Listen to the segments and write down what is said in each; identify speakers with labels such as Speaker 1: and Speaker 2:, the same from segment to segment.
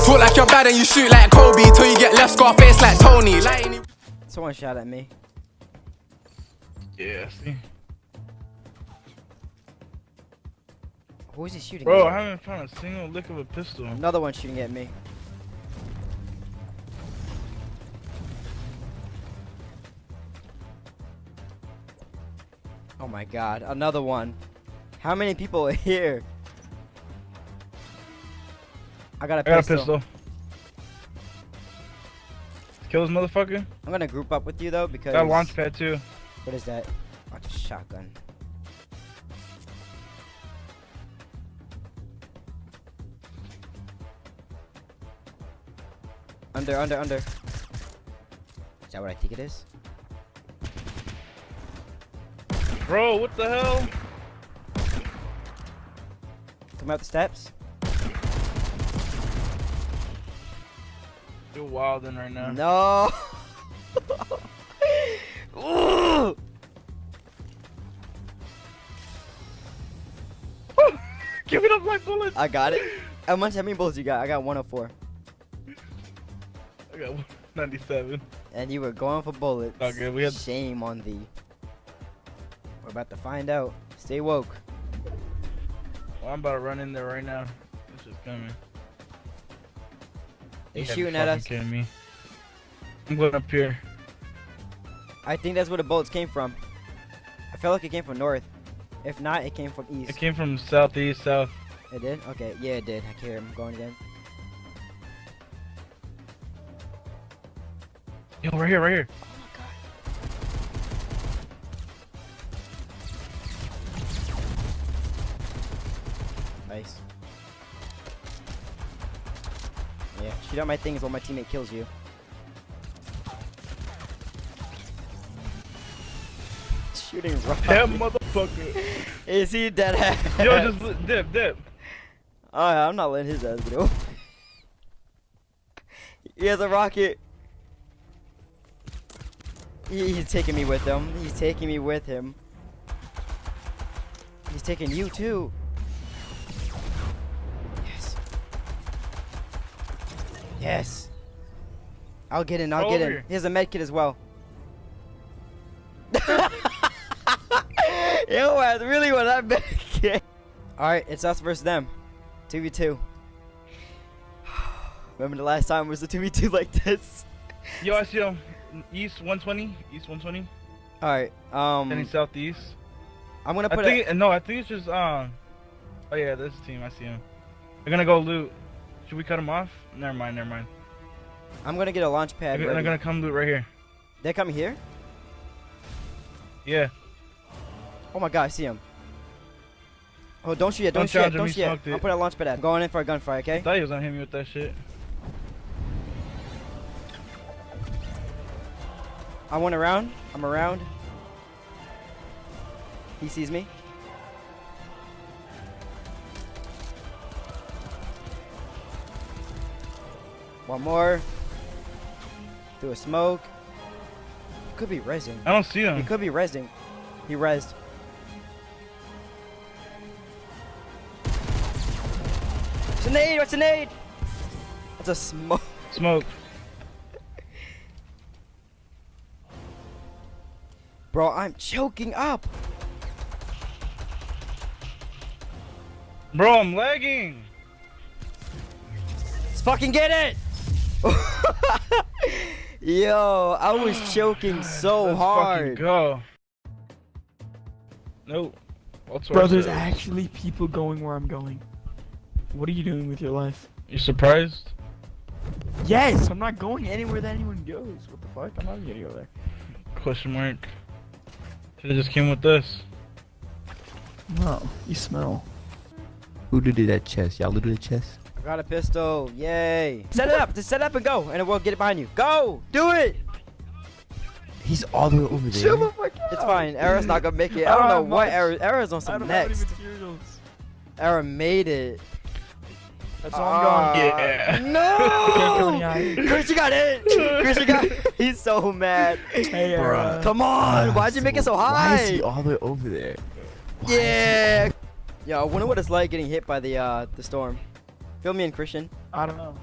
Speaker 1: Talk like you're bad and you shoot like Kobe till you get left scar face like Tony.
Speaker 2: Someone shot at me.
Speaker 3: Yeah, see.
Speaker 2: Who is he shooting
Speaker 3: Bro,
Speaker 2: at?
Speaker 3: I haven't found a single lick of a pistol.
Speaker 2: Another one shooting at me. Oh my god, another one. How many people are here? I got a pistol.
Speaker 3: Kill this motherfucker.
Speaker 2: I'm gonna group up with you though because.
Speaker 3: Got a launch pad too.
Speaker 2: What is that? Oh, it's a shotgun. Under. Is that what I think it is?
Speaker 3: Bro, what the hell?
Speaker 2: Come up the steps.
Speaker 3: You're wildin' right now.
Speaker 2: No. Ooh.
Speaker 3: Give it up my bullets.
Speaker 2: I got it. How many bullets you got? I got 104.
Speaker 3: I got 97.
Speaker 2: And you were going for bullets.
Speaker 3: Okay, we had.
Speaker 2: Shame on thee. We're about to find out. Stay woke.
Speaker 3: Well, I'm about to run in there right now. It's just coming.
Speaker 2: They're shooting at us.
Speaker 3: Kidding me. I'm going up here.
Speaker 2: I think that's where the bullets came from. I felt like it came from north. If not, it came from east.
Speaker 3: It came from southeast, south.
Speaker 2: It did? Okay, yeah, it did. I can hear him going again.
Speaker 3: Yo, right here, right here.
Speaker 2: Oh my god. Nice. Yeah, shoot out my things while my teammate kills you. Shooting rock.
Speaker 3: That motherfucker.
Speaker 2: Is he dead ass?
Speaker 3: Yo, just dip.
Speaker 2: Oh, yeah, I'm not letting his ass go. He has a rocket. He's taking me with him. He's taking me with him. He's taking you too. Yes. Yes. I'll get in. I'll get in. He has a med kit as well. Yo, I really want that med kit. Alright, it's us versus them. 2v2. Remember the last time it was a 2v2 like this?
Speaker 3: Yo, I see him. East 120. East 120.
Speaker 2: Alright,
Speaker 3: Heading southeast.
Speaker 2: I'm gonna put
Speaker 3: No, I think it's just oh yeah, this team. I see him. They're gonna go loot. Should we cut him off? Never mind.
Speaker 2: I'm gonna get a launch pad.
Speaker 3: They're gonna come loot right here.
Speaker 2: They're coming here?
Speaker 3: Yeah.
Speaker 2: Oh my god, I see him. Oh, don't shoot yet, don't shoot yet. I'll put a launch pad out. I'm going in for a gunfire, okay?
Speaker 3: I thought he was gonna hit me with that shit.
Speaker 2: I went around. I'm around. He sees me. One more. Through a smoke. Could be rezzing.
Speaker 3: I don't see him.
Speaker 2: He could be rezzing. He rezzed. It's a nade! What's a nade? It's a smoke.
Speaker 3: Smoke.
Speaker 2: Bro, I'm choking up.
Speaker 3: Bro, I'm lagging.
Speaker 2: Let's fucking get it! Yo, I was choking so
Speaker 3: Let's
Speaker 2: hard.
Speaker 3: Fucking go. Nope.
Speaker 4: Bro, there's actually people going where I'm going. What are you doing with your life?
Speaker 3: You surprised?
Speaker 4: Yes, I'm not going anywhere that anyone goes. What the fuck? I'm not gonna go there.
Speaker 3: Question mark. Should've just came with this.
Speaker 4: No, you smell.
Speaker 5: Who looted that chest? Y'all looted the chest?
Speaker 2: I got a pistol. Yay. Set it up. Just set it up and go. And we'll get it behind you. Go. Do it.
Speaker 5: He's all the way over there.
Speaker 4: Chill the fuck out.
Speaker 2: It's fine. Era's not gonna make it. I don't know what Era. Era's on some next. Era made it.
Speaker 4: That's all I'm going.
Speaker 3: Yeah.
Speaker 2: No! Chris, you got it! Chris, you got it! He's so mad.
Speaker 4: Hey,
Speaker 5: Bruh.
Speaker 2: Come on! Why'd you make it so high?
Speaker 5: Why is he all the way over there?
Speaker 2: Yeah! Yo, I wonder what it's like getting hit by the storm. Fill me in, Christian.
Speaker 4: I don't know.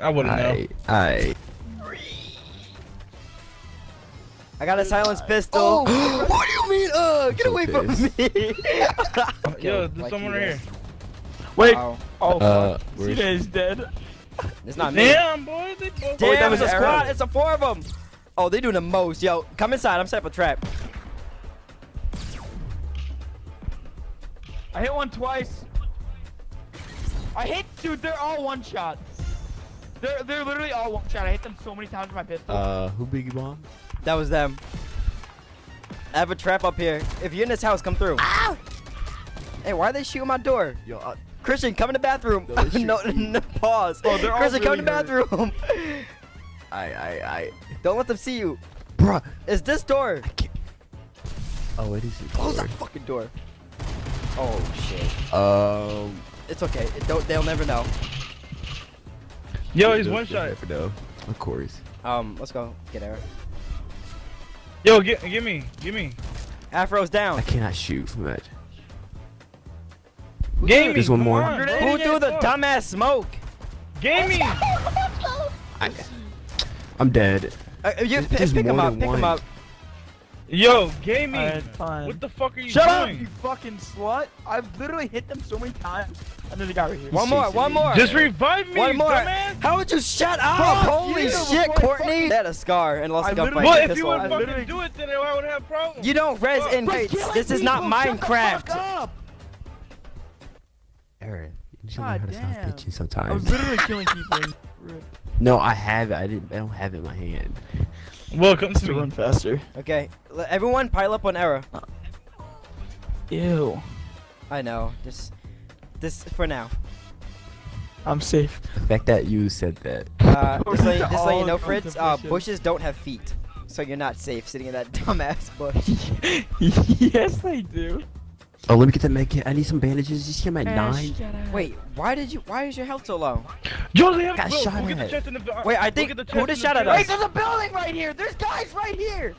Speaker 3: I wouldn't know.
Speaker 5: Alright.
Speaker 2: I got a silenced pistol.
Speaker 5: What do you mean?
Speaker 2: Get away from me.
Speaker 3: Yo, there's someone right here.
Speaker 4: Wait.
Speaker 2: Wow.
Speaker 4: Oh, fuck.
Speaker 5: where's-
Speaker 4: Ceeday is dead.
Speaker 2: It's not me.
Speaker 3: Damn, boy. They both.
Speaker 2: Damn,
Speaker 4: that was
Speaker 2: it's a
Speaker 4: an
Speaker 2: squad.
Speaker 4: arrow.
Speaker 2: It's a 4 of them. Oh, they doing the most. Yo, come inside. I'm setting up a trap.
Speaker 4: I hit one twice. Dude, they're all one shot. They're literally all one shot. I hit them so many times with my pistol.
Speaker 5: Who Biggie Bomb?
Speaker 2: That was them. I have a trap up here. If you're in this house, come through. Ah! Hey, why are they shooting my door?
Speaker 5: Yo,
Speaker 2: Christian, come in the bathroom.
Speaker 5: No, they
Speaker 2: No,
Speaker 5: shoot
Speaker 2: pause.
Speaker 4: Oh, they're all
Speaker 2: Christian, come in the
Speaker 4: really
Speaker 2: bathroom.
Speaker 5: I.
Speaker 2: Don't let them see you.
Speaker 5: Bruh.
Speaker 2: It's this door.
Speaker 5: I can't. Oh, it is.
Speaker 2: Close that fucking door. Oh shit. It's okay. They'll never know.
Speaker 3: Yo, he's one shot.
Speaker 5: Never know. Of course.
Speaker 2: Let's go. Get Era.
Speaker 3: Yo, give me.
Speaker 2: Afro's down.
Speaker 5: I cannot shoot from that.
Speaker 3: Game me.
Speaker 5: There's one
Speaker 3: come
Speaker 5: more.
Speaker 3: on, bro.
Speaker 2: Who threw the dumbass smoke?
Speaker 3: Game me.
Speaker 5: I'm dead.
Speaker 2: You
Speaker 5: There's
Speaker 2: pick him
Speaker 5: more
Speaker 2: up.
Speaker 5: than
Speaker 2: Pick him
Speaker 5: one.
Speaker 2: up.
Speaker 3: Yo, game me.
Speaker 4: Alright, fine.
Speaker 3: What the fuck are you
Speaker 4: Shut up,
Speaker 3: doing?
Speaker 4: you fucking slut! I've literally hit them so many times. And there's a guy right here.
Speaker 2: One more. One more.
Speaker 3: Just revive me,
Speaker 2: One more.
Speaker 3: dumbass.
Speaker 2: How would you shut up?
Speaker 4: Fuck
Speaker 2: Holy
Speaker 4: you,
Speaker 2: shit,
Speaker 4: before I
Speaker 2: Courtney.
Speaker 4: fucking-
Speaker 2: They had a scar and lost
Speaker 4: I
Speaker 2: a gunfight.
Speaker 4: literally-
Speaker 3: Well,
Speaker 2: with
Speaker 3: if you
Speaker 2: pistol.
Speaker 3: would
Speaker 4: I
Speaker 3: fucking
Speaker 4: literally-
Speaker 3: do it, then I would have problems.
Speaker 2: You don't res
Speaker 3: Fuck.
Speaker 2: inmates.
Speaker 4: Killing
Speaker 2: This is not
Speaker 4: people, shut the fuck
Speaker 2: Minecraft.
Speaker 4: up.
Speaker 5: Aaron, you show me
Speaker 4: God
Speaker 5: how to stop
Speaker 4: damn.
Speaker 5: bitching
Speaker 4: I was
Speaker 5: sometimes.
Speaker 4: literally killing people. Rip.
Speaker 5: No, I have it. I don't have it in my hand.
Speaker 3: Welcome to
Speaker 4: To
Speaker 3: me.
Speaker 4: run faster.
Speaker 2: Okay, everyone pile up on Era.
Speaker 4: Ew.
Speaker 2: I know. This for now.
Speaker 4: I'm safe.
Speaker 5: The fact that you said that.
Speaker 2: Just so you
Speaker 4: All
Speaker 2: know, Fritz,
Speaker 4: contemplation.
Speaker 2: bushes don't have feet, so you're not safe sitting in that dumbass bush.
Speaker 4: Yes, they do.
Speaker 5: Oh, let me get that med kit. I need some bandages. You see I'm at 9.
Speaker 2: Wait, why is your health so low?
Speaker 3: Yo, they have
Speaker 5: Got
Speaker 3: bro,
Speaker 5: shot
Speaker 3: we'll get the
Speaker 5: at.
Speaker 3: chest in the.
Speaker 2: Wait, I
Speaker 3: we'll
Speaker 2: think-
Speaker 3: get the
Speaker 2: who
Speaker 3: chest
Speaker 2: just
Speaker 3: in the
Speaker 2: shot at
Speaker 3: chest.
Speaker 4: Wait, there's a building right here. There's guys right here.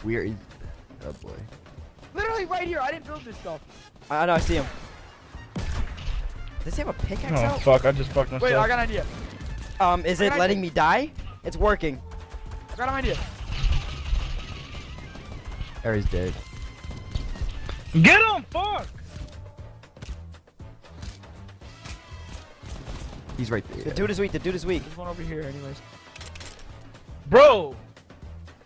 Speaker 5: Where is? Oh boy.
Speaker 4: Literally right here. I didn't build this stuff.
Speaker 2: I know, I see him. Does he have a pickaxe
Speaker 3: Oh
Speaker 2: out?
Speaker 3: fuck! I just fucked myself.
Speaker 4: Wait, I got an idea.
Speaker 2: Is it letting me die? It's working.
Speaker 4: I got an idea.
Speaker 5: Aries dead.
Speaker 3: Get him! Fuck!
Speaker 5: He's right there.
Speaker 2: The dude is weak. The dude is weak.
Speaker 4: There's one over here, anyways.
Speaker 3: Bro,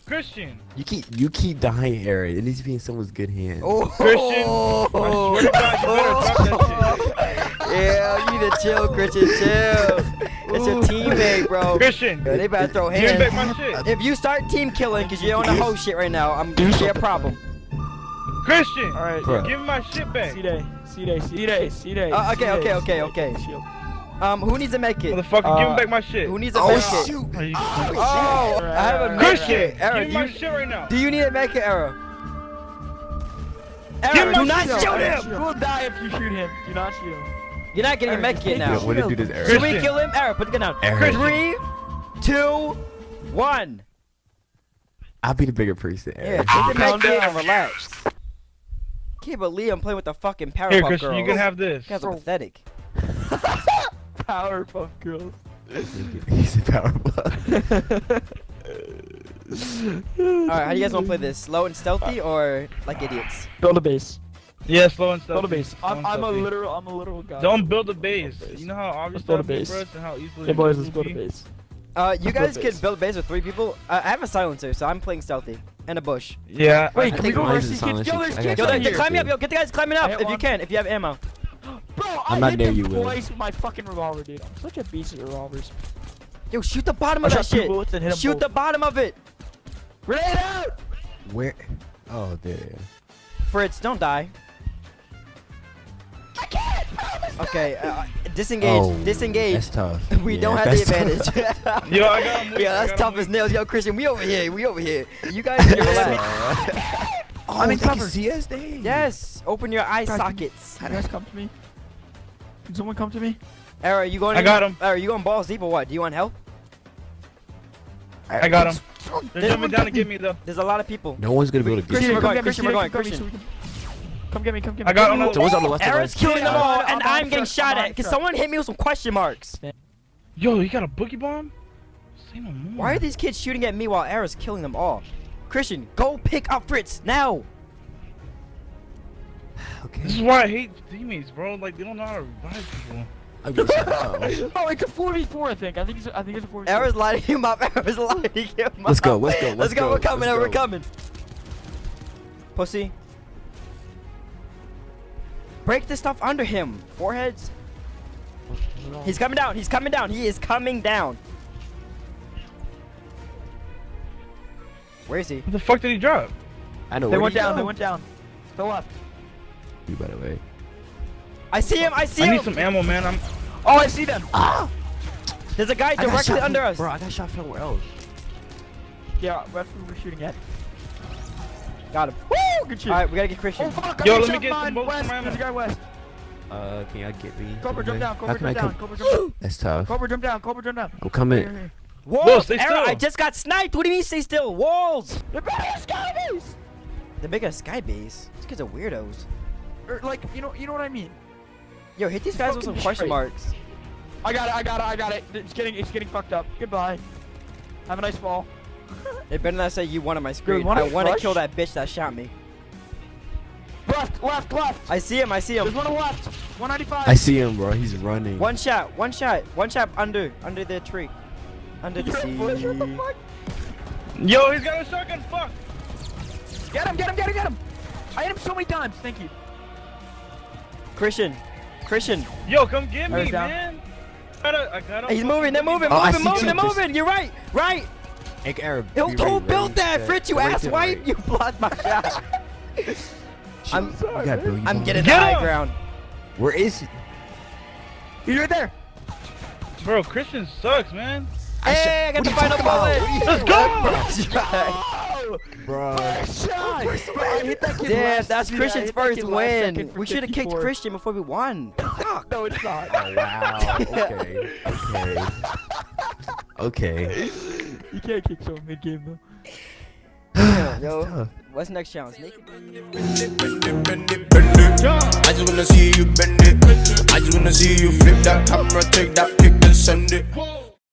Speaker 3: Christian.
Speaker 5: You keep dying, Aaron. It needs to be in someone's good hands.
Speaker 2: Oh,
Speaker 3: Christian, I swear to God, you better drop that
Speaker 2: yeah, you need to chill, Christian. Chill. It's your teammate, bro.
Speaker 3: Christian,
Speaker 2: Yo, they better throw
Speaker 3: give me back
Speaker 2: hands.
Speaker 3: my shit.
Speaker 2: If you start team killing because you're on the whole shit right now, I'm gonna share a problem.
Speaker 3: Christian,
Speaker 4: All right.
Speaker 5: Bruh.
Speaker 3: give me my shit back.
Speaker 4: Ceeday.
Speaker 2: Okay.
Speaker 4: Shield.
Speaker 2: Who needs a med kit?
Speaker 3: Motherfucker, give me back my shit.
Speaker 2: Who needs a
Speaker 5: Oh
Speaker 2: med kit?
Speaker 5: shoot!
Speaker 3: Are you-
Speaker 2: Oh, I have a med
Speaker 3: Christian,
Speaker 2: kit. Era,
Speaker 3: give me my shit right now.
Speaker 2: do you need a med kit, Era?
Speaker 3: Give
Speaker 2: Era,
Speaker 3: me
Speaker 2: do
Speaker 3: my
Speaker 2: not
Speaker 3: shit.
Speaker 2: shoot him!
Speaker 4: You will die if you shoot him. Do not shoot him.
Speaker 2: You're not getting a med kit now.
Speaker 5: Yeah, what did do this, Aaron?
Speaker 2: Should we
Speaker 3: Christian.
Speaker 2: kill him? Era, put the gun down.
Speaker 5: Aaron.
Speaker 2: 3, 2, 1.
Speaker 5: I'll be the bigger person,
Speaker 2: Yeah,
Speaker 5: Aaron.
Speaker 2: take the med
Speaker 4: Calm
Speaker 2: kit
Speaker 4: down.
Speaker 2: and relax. Can't believe I'm playing with the fucking
Speaker 3: Here,
Speaker 2: Powerpuff
Speaker 3: Christian,
Speaker 2: Girls.
Speaker 3: you can have this.
Speaker 2: You guys are pathetic.
Speaker 4: Powerpuff Girls.
Speaker 5: He's a powerful.
Speaker 2: Alright, how do you guys want to play this? Slow and stealthy or like idiots?
Speaker 4: Build a base.
Speaker 3: Yeah, slow and stealthy.
Speaker 4: Build a base. I'm a literal guy.
Speaker 3: Don't build a base. You know how obvious
Speaker 4: Let's build
Speaker 3: that
Speaker 4: a
Speaker 3: is
Speaker 4: base.
Speaker 3: for us and how easily.
Speaker 4: Hey boys,
Speaker 3: it
Speaker 4: let's
Speaker 3: will
Speaker 4: build a
Speaker 3: be?
Speaker 4: base.
Speaker 2: You
Speaker 4: Let's
Speaker 2: guys
Speaker 4: build
Speaker 2: can
Speaker 4: base.
Speaker 2: build a base with 3 people. I have a silencer, so I'm playing stealthy. And a bush.
Speaker 3: Yeah.
Speaker 4: Wait,
Speaker 5: I
Speaker 4: can we
Speaker 5: think
Speaker 4: go
Speaker 5: mine
Speaker 4: versus
Speaker 5: is a
Speaker 4: kids? Yo,
Speaker 5: silencer.
Speaker 4: there's
Speaker 5: I
Speaker 4: kids
Speaker 5: got
Speaker 2: Yo,
Speaker 4: right
Speaker 2: they're
Speaker 4: here.
Speaker 2: climbing up. Yo, get the guys climbing
Speaker 4: I
Speaker 2: up
Speaker 4: hit
Speaker 2: if you
Speaker 4: one.
Speaker 2: can, if you have ammo.
Speaker 4: Bro,
Speaker 5: I'm
Speaker 4: I
Speaker 5: not
Speaker 4: hit
Speaker 5: near
Speaker 4: them
Speaker 5: you, Will.
Speaker 4: twice with my fucking revolver, dude. I'm such a beast at revolvers.
Speaker 2: Yo, shoot the bottom
Speaker 4: I
Speaker 2: of that
Speaker 4: shot 2
Speaker 2: shit.
Speaker 4: bullets and hit 'em
Speaker 2: Shoot the
Speaker 4: both.
Speaker 2: bottom of it.
Speaker 4: Grenade out!
Speaker 5: Where? Oh, there.
Speaker 2: Fritz, don't die.
Speaker 4: I can't!
Speaker 2: Okay, disengage.
Speaker 5: Oh,
Speaker 2: Disengage.
Speaker 5: That's tough.
Speaker 2: We
Speaker 5: Yeah,
Speaker 2: don't have the
Speaker 5: that's tough.
Speaker 2: advantage.
Speaker 3: Yo, I got him.
Speaker 2: Yeah, that's tough as nails. Yo, Christian, we over here. We over here. You guys need to relax.
Speaker 5: Oh,
Speaker 4: I'm in
Speaker 5: they can
Speaker 4: cover.
Speaker 5: see us, dang.
Speaker 2: Yes, open your eye
Speaker 4: God,
Speaker 2: sockets.
Speaker 4: Can you guys come to me? Can someone come to me?
Speaker 2: Era, you going?
Speaker 3: I got him.
Speaker 2: Era, you going balls deep or what? Do you want help?
Speaker 3: I got him. They're
Speaker 2: There's
Speaker 3: jumping down to get me though.
Speaker 2: There's a lot of people.
Speaker 5: No one's gonna be able to
Speaker 2: Christian,
Speaker 5: get
Speaker 2: we're
Speaker 5: you.
Speaker 2: going, Christian, we're going, Christian.
Speaker 4: Come get me, come get me.
Speaker 3: I got him.
Speaker 5: So what's on the left?
Speaker 2: Era's killing them all,
Speaker 4: I'm
Speaker 2: and
Speaker 4: on
Speaker 2: I'm getting
Speaker 4: truck,
Speaker 2: shot
Speaker 4: I'm
Speaker 2: at.
Speaker 4: on
Speaker 2: Can
Speaker 4: truck.
Speaker 2: someone hit me with some question marks?
Speaker 3: Yo, you got a boogie bomb? Say no more.
Speaker 2: Why are these kids shooting at me while Ara's killing them all? Christian, go pick up Fritz now.
Speaker 5: Okay.
Speaker 3: This is why I hate teammates, bro. Like they don't know how to revive people.
Speaker 4: Oh, it's a 4v4, I think. I think it's a 4v4.
Speaker 2: Ara's lighting him up. Ara's lighting him up.
Speaker 5: Let's go. Let's go.
Speaker 2: Let's go. We're coming. We're coming. Pussy. Break the stuff under him. Foreheads. He's coming down. He's coming down. He is coming down. Where is he?
Speaker 3: What the fuck did he drop?
Speaker 5: I know.
Speaker 4: They
Speaker 5: where
Speaker 4: went
Speaker 5: did he
Speaker 4: down.
Speaker 5: go?
Speaker 4: They went down. To the left.
Speaker 5: You by the way.
Speaker 2: I see him. I see
Speaker 3: I
Speaker 2: him.
Speaker 3: need some ammo, man. I'm.
Speaker 4: Oh, I see them.
Speaker 2: Ah! There's a guy
Speaker 5: I got
Speaker 2: directly
Speaker 5: shot
Speaker 2: under
Speaker 5: from-
Speaker 2: us.
Speaker 5: Bro, I got shot from somewhere else.
Speaker 4: Yeah, that's who we're shooting at.
Speaker 2: Got him.
Speaker 4: Woo! Good shit.
Speaker 2: All right, we gotta get Christian.
Speaker 4: Oh fuck! I
Speaker 3: Yo,
Speaker 4: got
Speaker 3: let me
Speaker 4: shot
Speaker 3: get some
Speaker 4: mine.
Speaker 3: bullets
Speaker 4: West.
Speaker 3: from my
Speaker 4: There's a guy west.
Speaker 5: Can y'all get me?
Speaker 4: Cobra, jump down.
Speaker 5: How
Speaker 4: Cobra,
Speaker 5: can I
Speaker 4: jump down.
Speaker 5: come?
Speaker 4: Cobra, jump down.
Speaker 5: That's tough.
Speaker 4: Cobra, jump down. Cobra, jump down.
Speaker 5: I'm coming.
Speaker 4: Here, here.
Speaker 2: Walls.
Speaker 3: stay
Speaker 2: Ara,
Speaker 3: still.
Speaker 2: I just got sniped. What do you mean stay still? Walls.
Speaker 4: The biggest guys.
Speaker 2: The biggest sky base. These kids are weirdos.
Speaker 4: Or like, you know what I mean.
Speaker 2: Yo, hit these guys with some
Speaker 4: Fucking
Speaker 2: question
Speaker 4: straight.
Speaker 2: marks.
Speaker 4: I got it. It's getting fucked up. Goodbye. Have a nice fall.
Speaker 2: It better not say you won on my screen.
Speaker 4: wanna
Speaker 2: I want to
Speaker 4: crush?
Speaker 2: kill that bitch that shot me.
Speaker 4: Left.
Speaker 2: I see him. I see
Speaker 4: There's
Speaker 2: him.
Speaker 4: one on the left. 195.
Speaker 5: I see him, bro. He's running.
Speaker 2: One shot. Under the tree. Under the sea.
Speaker 4: What the fuck?
Speaker 3: Yo, he's got a shotgun. Fuck.
Speaker 4: Get him. I hit him so many times. Thank you.
Speaker 2: Christian.
Speaker 3: Yo, come get
Speaker 4: Ara's
Speaker 3: me,
Speaker 4: down.
Speaker 3: man. I got
Speaker 2: He's moving. They're moving.
Speaker 5: Oh, I
Speaker 2: Moving.
Speaker 5: see
Speaker 2: They're
Speaker 5: two.
Speaker 2: moving. You're right. Right.
Speaker 5: Hey, Arab.
Speaker 2: Who
Speaker 5: be ready,
Speaker 2: built that?
Speaker 5: ready,
Speaker 2: Fritz, you
Speaker 5: right
Speaker 2: ass
Speaker 5: there,
Speaker 2: wipe.
Speaker 5: right.
Speaker 2: You blocked my shot. I'm
Speaker 5: You got Bill, you
Speaker 2: I'm
Speaker 5: know.
Speaker 2: getting the
Speaker 3: Get
Speaker 2: high
Speaker 3: him!
Speaker 2: ground.
Speaker 5: Where is he?
Speaker 4: He's right there.
Speaker 3: Bro, Christian sucks, man.
Speaker 2: Hey, I got the final bullet.
Speaker 3: Let's go.
Speaker 4: Oh,
Speaker 5: Bro.
Speaker 4: first shot. Bro, I hit that kid
Speaker 2: Damn,
Speaker 4: last-
Speaker 2: that's
Speaker 4: dude, I
Speaker 2: Christian's
Speaker 4: hit that
Speaker 2: first
Speaker 4: kid last
Speaker 2: win.
Speaker 4: second for
Speaker 2: We should have kicked
Speaker 4: 54.
Speaker 2: Christian before we won. Fuck.
Speaker 4: No, it's not.
Speaker 5: Oh, wow. Okay.
Speaker 4: You can't kick someone mid-game though.
Speaker 2: Yo, what's the next challenge? Naked?
Speaker 6: I just wanna see you bend it. I just wanna see you flip that camera, take that pic and send it.